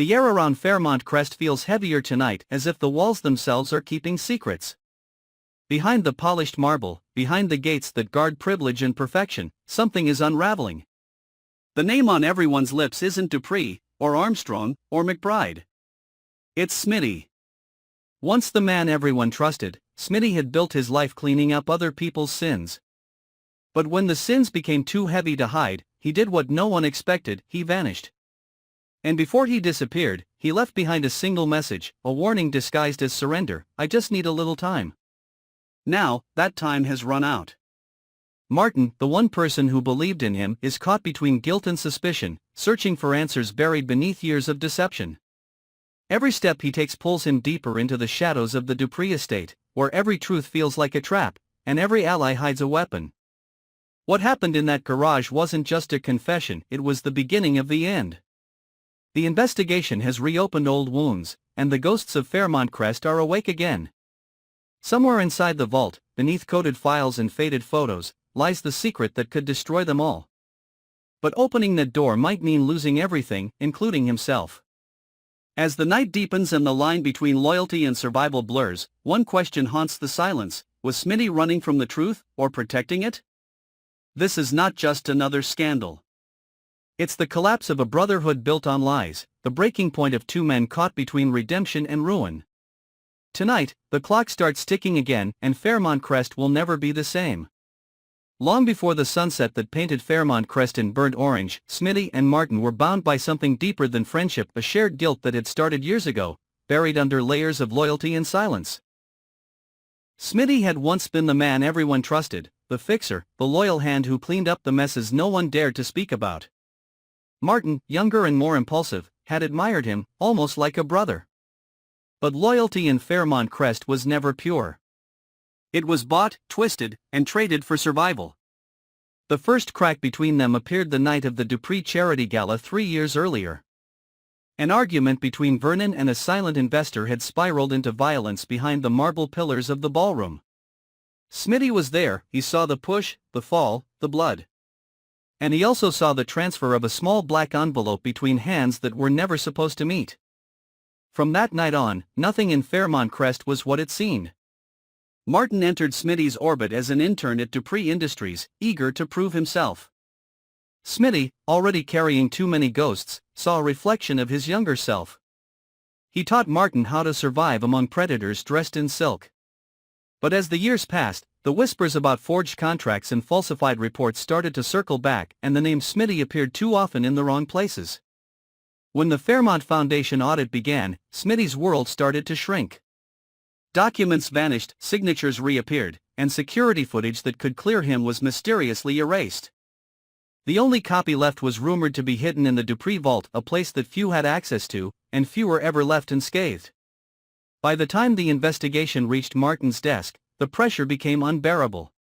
The air around Fairmont Crest feels heavier tonight, as if the walls themselves are keeping secrets. Behind the polished marble, behind the gates that guard privilege and perfection, something is unraveling. The name on everyone's lips isn't Dupree, or Armstrong, or McBride. It's Smitty. Once the man everyone trusted, Smitty had built his life cleaning up other people's sins. But when the sins became too heavy to hide, he did what no one expected: he vanished. And before he disappeared, he left behind a single message, a warning disguised as surrender: I just need a little time. Now, that time has run out. Martin, the one person who believed in him, is caught between guilt and suspicion, searching for answers buried beneath years of deception. Every step he takes pulls him deeper into the shadows of the Dupree estate, where every truth feels like a trap, and every ally hides a weapon. What happened in that garage wasn't just a confession, it was the beginning of the end. The investigation has reopened old wounds, and the ghosts of Fairmont Crest are awake again. Somewhere inside the vault, beneath coded files and faded photos, lies the secret that could destroy them all. But opening that door might mean losing everything, including himself. As the night deepens and the line between loyalty and survival blurs, one question haunts the silence: was Smitty running from the truth, or protecting it? This is not just another scandal. It's the collapse of a brotherhood built on lies, the breaking point of two men caught between redemption and ruin. Tonight, the clock starts ticking again, and Fairmont Crest will never be the same. Long before the sunset that painted Fairmont Crest in burnt orange, Smitty and Martin were bound by something deeper than friendship, a shared guilt that had started years ago, buried under layers of loyalty and silence. Smitty had once been the man everyone trusted, the fixer, the loyal hand who cleaned up the messes no one dared to speak about. Martin, younger and more impulsive, had admired him, almost like a brother. But loyalty in Fairmont Crest was never pure. It was bought, twisted, and traded for survival. The first crack between them appeared the night of the Dupree charity gala 3 years earlier. An argument between Vernon and a silent investor had spiraled into violence behind the marble pillars of the ballroom. Smitty was there. He saw the push, the fall, the blood. And he also saw the transfer of a small black envelope between hands that were never supposed to meet. From that night on, nothing in Fairmont Crest was what it seemed. Martin entered Smitty's orbit as an intern at Dupree Industries, eager to prove himself. Smitty, already carrying too many ghosts, saw a reflection of his younger self. He taught Martin how to survive among predators dressed in silk. But as the years passed, the whispers about forged contracts and falsified reports started to circle back, and the name Smitty appeared too often in the wrong places. When the Fairmont Foundation audit began, Smitty's world started to shrink. Documents vanished, signatures reappeared, and security footage that could clear him was mysteriously erased. The only copy left was rumored to be hidden in the Dupree vault, a place that few had access to, and fewer ever left unscathed. By the time the investigation reached Martin's desk, the pressure became unbearable.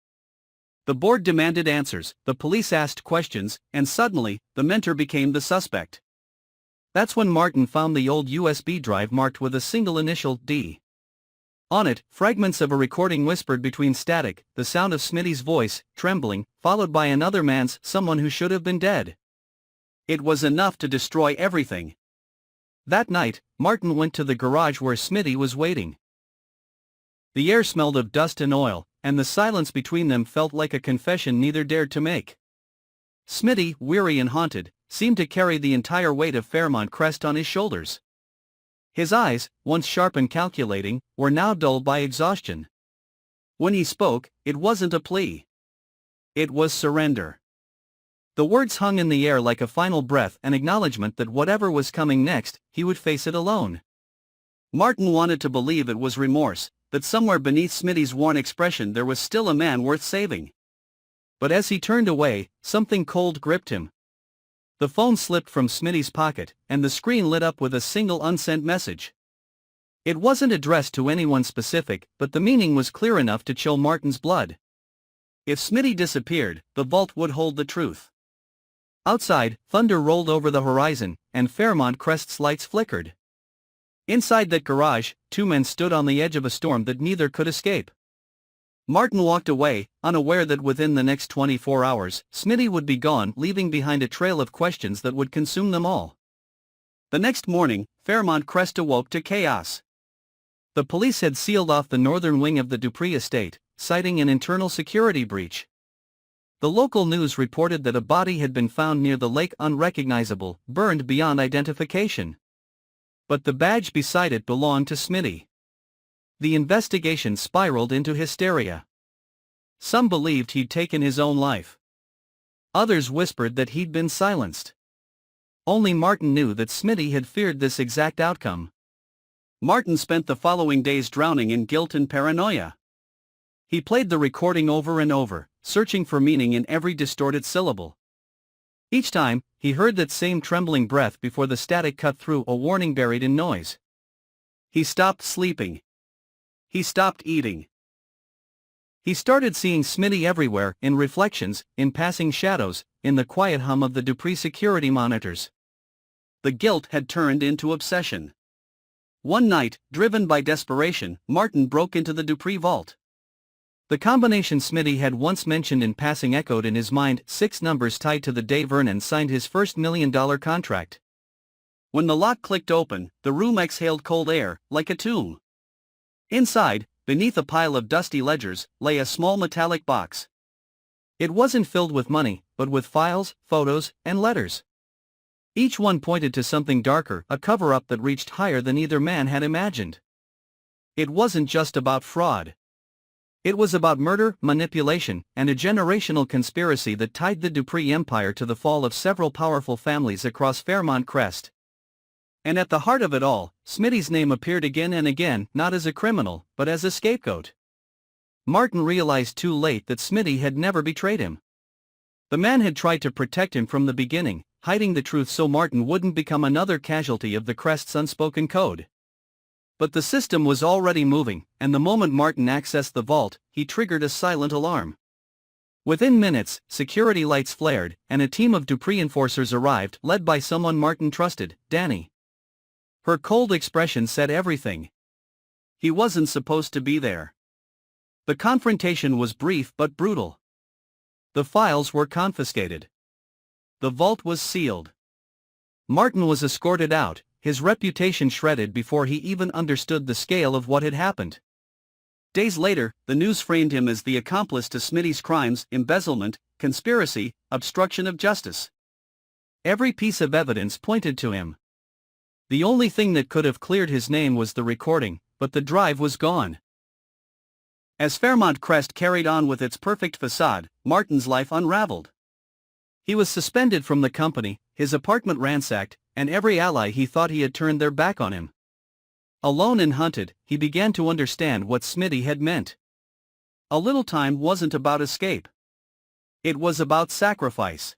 The board demanded answers, the police asked questions, and suddenly, the mentor became the suspect. That's when Martin found the old USB drive marked with a single initial, D. On it, fragments of a recording whispered between static, the sound of Smitty's voice, trembling, followed by another man's, someone who should have been dead. It was enough to destroy everything. That night, Martin went to the garage where Smitty was waiting. The air smelled of dust and oil, and the silence between them felt like a confession neither dared to make. Smitty, weary and haunted, seemed to carry the entire weight of Fairmont Crest on his shoulders. His eyes, once sharp and calculating, were now dulled by exhaustion. When he spoke, it wasn't a plea. It was surrender. The words hung in the air like a final breath, an acknowledgement that whatever was coming next, he would face it alone. Martin wanted to believe it was remorse, that somewhere beneath Smitty's worn expression there was still a man worth saving. But as he turned away, something cold gripped him. The phone slipped from Smitty's pocket, and the screen lit up with a single unsent message. It wasn't addressed to anyone specific, but the meaning was clear enough to chill Martin's blood. If Smitty disappeared, the vault would hold the truth. Outside, thunder rolled over the horizon, and Fairmont Crest's lights flickered. Inside that garage, two men stood on the edge of a storm that neither could escape. Martin walked away, unaware that within the next 24 hours, Smitty would be gone, leaving behind a trail of questions that would consume them all. The next morning, Fairmont Crest awoke to chaos. The police had sealed off the northern wing of the Dupree estate, citing an internal security breach. The local news reported that a body had been found near the lake, unrecognizable, burned beyond identification. But the badge beside it belonged to Smitty. The investigation spiraled into hysteria. Some believed he'd taken his own life. Others whispered that he'd been silenced. Only Martin knew that Smitty had feared this exact outcome. Martin spent the following days drowning in guilt and paranoia. He played the recording over and over, searching for meaning in every distorted syllable. Each time, he heard that same trembling breath before the static cut through a warning buried in noise. He stopped sleeping. He stopped eating. He started seeing Smitty everywhere, in reflections, in passing shadows, in the quiet hum of the Dupree security monitors. The guilt had turned into obsession. One night, driven by desperation, Martin broke into the Dupree vault. The combination Smitty had once mentioned in passing echoed in his mind, 6 numbers tied to the day Vernon signed his first $1 million contract. When the lock clicked open, the room exhaled cold air, like a tomb. Inside, beneath a pile of dusty ledgers, lay a small metallic box. It wasn't filled with money, but with files, photos, and letters. Each one pointed to something darker, a cover-up that reached higher than either man had imagined. It wasn't just about fraud. It was about murder, manipulation, and a generational conspiracy that tied the Dupree empire to the fall of several powerful families across Fairmont Crest. And at the heart of it all, Smitty's name appeared again and again, not as a criminal, but as a scapegoat. Martin realized too late that Smitty had never betrayed him. The man had tried to protect him from the beginning, hiding the truth so Martin wouldn't become another casualty of the Crest's unspoken code. But the system was already moving, and the moment Martin accessed the vault, he triggered a silent alarm. Within minutes, security lights flared, and a team of Dupree enforcers arrived, led by someone Martin trusted, Danny. Her cold expression said everything. He wasn't supposed to be there. The confrontation was brief but brutal. The files were confiscated. The vault was sealed. Martin was escorted out, his reputation shredded before he even understood the scale of what had happened. Days later, the news framed him as the accomplice to Smitty's crimes: embezzlement, conspiracy, obstruction of justice. Every piece of evidence pointed to him. The only thing that could have cleared his name was the recording, but the drive was gone. As Fairmont Crest carried on with its perfect facade, Martin's life unraveled. He was suspended from the company, his apartment ransacked, and every ally he thought he had turned their back on him. Alone and hunted, he began to understand what Smitty had meant. A little time wasn't about escape. It was about sacrifice.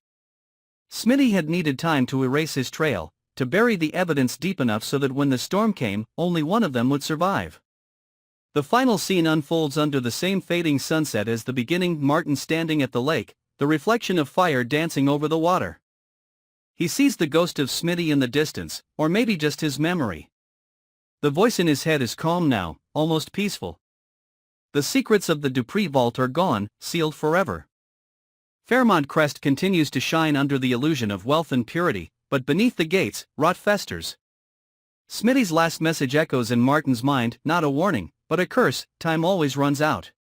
Smitty had needed time to erase his trail, to bury the evidence deep enough so that when the storm came, only one of them would survive. The final scene unfolds under the same fading sunset as the beginning, Martin standing at the lake, the reflection of fire dancing over the water. He sees the ghost of Smitty in the distance, or maybe just his memory. The voice in his head is calm now, almost peaceful. The secrets of the Dupree vault are gone, sealed forever. Fairmont Crest continues to shine under the illusion of wealth and purity, but beneath the gates, rot festers. Smitty's last message echoes in Martin's mind, not a warning, but a curse: time always runs out.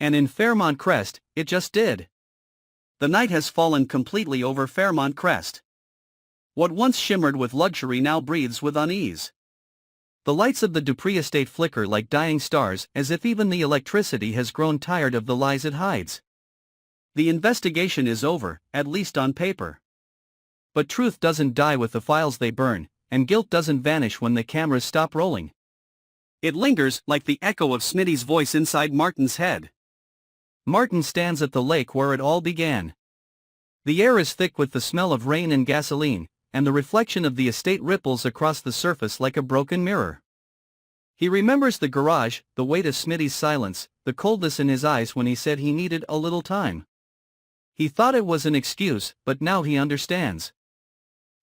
And in Fairmont Crest, it just did. The night has fallen completely over Fairmont Crest. What once shimmered with luxury now breathes with unease. The lights of the Dupree estate flicker like dying stars, as if even the electricity has grown tired of the lies it hides. The investigation is over, at least on paper. But truth doesn't die with the files they burn, and guilt doesn't vanish when the cameras stop rolling. It lingers, like the echo of Smitty's voice inside Martin's head. Martin stands at the lake where it all began. The air is thick with the smell of rain and gasoline, and the reflection of the estate ripples across the surface like a broken mirror. He remembers the garage, the weight of Smitty's silence, the coldness in his eyes when he said he needed a little time. He thought it was an excuse, but now he understands.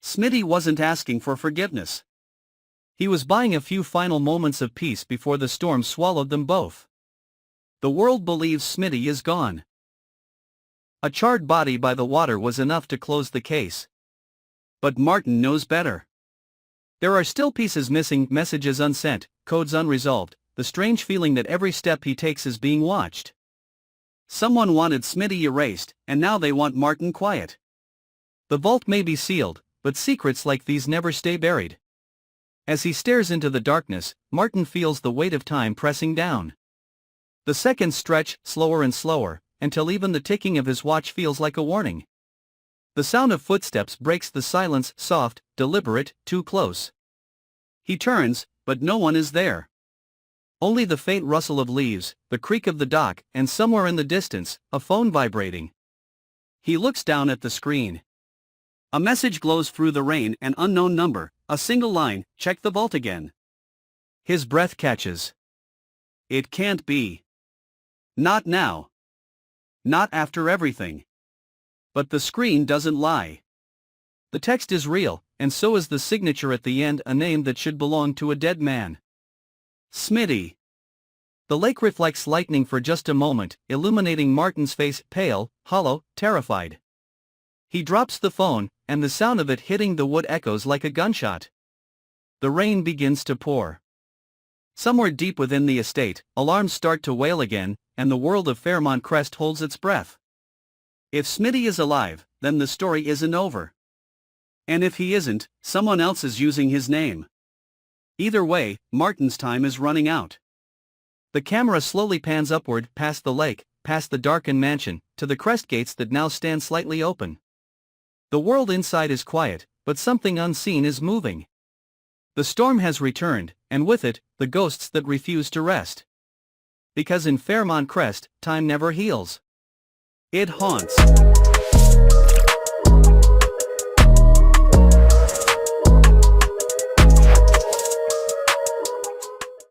Smitty wasn't asking for forgiveness. He was buying a few final moments of peace before the storm swallowed them both. The world believes Smitty is gone. A charred body by the water was enough to close the case. But Martin knows better. There are still pieces missing, messages unsent, codes unresolved, the strange feeling that every step he takes is being watched. Someone wanted Smitty erased, and now they want Martin quiet. The vault may be sealed, but secrets like these never stay buried. As he stares into the darkness, Martin feels the weight of time pressing down. The seconds stretch, slower and slower, until even the ticking of his watch feels like a warning. The sound of footsteps breaks the silence, soft, deliberate, too close. He turns, but no one is there. Only the faint rustle of leaves, the creak of the dock, and somewhere in the distance, a phone vibrating. He looks down at the screen. A message glows through the rain, an unknown number, a single line, "Check the vault again." His breath catches. It can't be. Not now. Not after everything. But the screen doesn't lie. The text is real, and so is the signature at the end, a name that should belong to a dead man. Smitty. The lake reflects lightning for just a moment, illuminating Martin's face, pale, hollow, terrified. He drops the phone, and the sound of it hitting the wood echoes like a gunshot. The rain begins to pour. Somewhere deep within the estate, alarms start to wail again, and the world of Fairmont Crest holds its breath. If Smitty is alive, then the story isn't over. And if he isn't, someone else is using his name. Either way, Martin's time is running out. The camera slowly pans upward, past the lake, past the darkened mansion, to the crest gates that now stand slightly open. The world inside is quiet, but something unseen is moving. The storm has returned, and with it, the ghosts that refuse to rest. Because in Fairmont Crest, time never heals. It haunts.